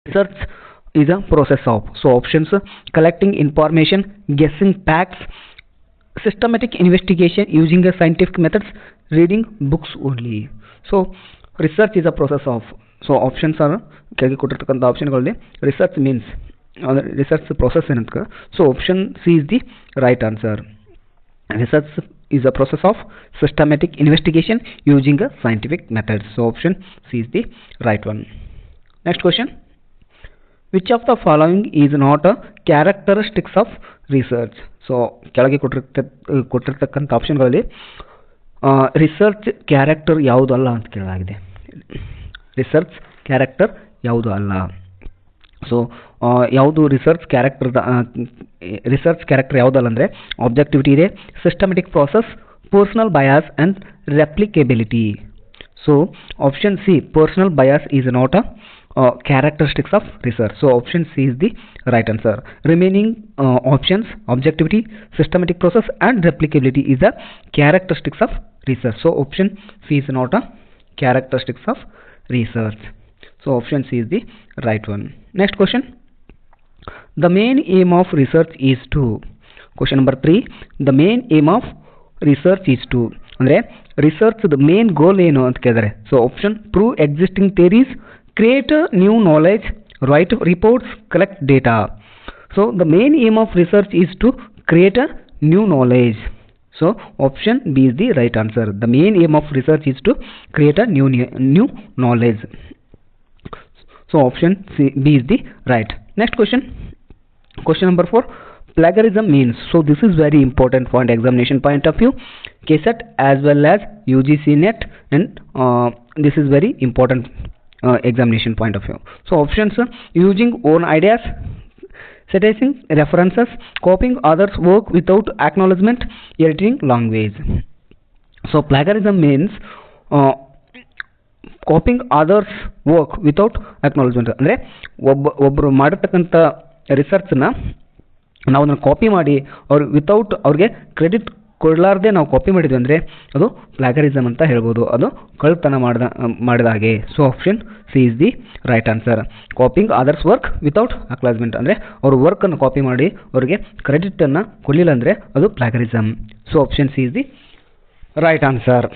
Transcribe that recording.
Research is a process of. So options: collecting information, guessing facts, systematic investigation using a scientific methods, reading books only. So research is a process of. So options are ಕೆಳಗೆ ಕೊಟ್ಟಿರ್ತಕ್ಕಂಥ ಆಪ್ಷನ್ಗಳಲ್ಲಿ research means research process ಏನಂತ. So option C is the right answer. Research is a process of systematic investigation using a scientific methods. So option C is the right one. Next question: which of the following is not a characteristics of research? So ಕೆಳಗೆ ಕೊಟ್ಟಿರ್ತಕ್ಕಂಥ ಆಪ್ಷನ್ಗಳಲ್ಲಿ research character ಯಾವುದು ಅಲ್ಲ ಅಂತ ಕೇಳಲಾಗಿದೆ. Research character ಯಾವುದು ಅಲ್ಲ. So ಯಾವುದು research character ಯಾವುದಲ್ಲ ಅಂದರೆ ಆಬ್ಜೆಕ್ಟಿವಿಟಿ ಇದೆ, systematic process, personal bias and replicability. So option C personal bias is not a characteristics of research. So option C is the right answer. Remaining options: objectivity, systematic process and replicability is the characteristics of research. So option C is not a characteristics of research. So option C is the right one. Next question: the main aim of research is to. Question number 3: the main aim of research is to ಅಂದರೆ research main goal ಏನು ಅಂತ ಕೇಳಿದರೆ. So option: prove existing theories, create new knowledge, write reports, collect data. So the main aim of research is to create a new knowledge. So option B is the right answer. The main aim of research is to create a new knowledge. So option B is the right. Next question. Question number 4: plagiarism means. So this is very important point examination point of view, KSET as well as UGC NET, and this is very important examination point of view. So options: using own ideas, citing references, copying others' work without acknowledgement, editing language. So plagiarism means copying others' work without acknowledgement. ಅಂದರೆ ಒಬ್ಬರು ಮಾಡಿರ್ತಕ್ಕಂಥ ರಿಸರ್ಚ್ನ ನಾವು ಅದನ್ನು copy ಮಾಡಿ without ಅವ್ರಿಗೆ credit ಕೊಡಲಾರ್ದೆ ನಾವು copy ಮಾಡಿದ್ವಿ ಅಂದರೆ ಅದು ಪ್ಲಾಗರಿಸಮ್ ಅಂತ ಹೇಳ್ಬೋದು, ಅದು ಕಳ್ತನ ಮಾಡಿದ ಹಾಗೆ. So option C is the right answer. Copying others work without acknowledgement ಅಂದರೆ ಅವ್ರ ವರ್ಕನ್ನು ಕಾಪಿ ಮಾಡಿ ಅವ್ರಿಗೆ ಕ್ರೆಡಿಟನ್ನು ಕೊಡಲಿಲ್ಲ ಅಂದರೆ ಅದು plagiarism. So option C is the right answer.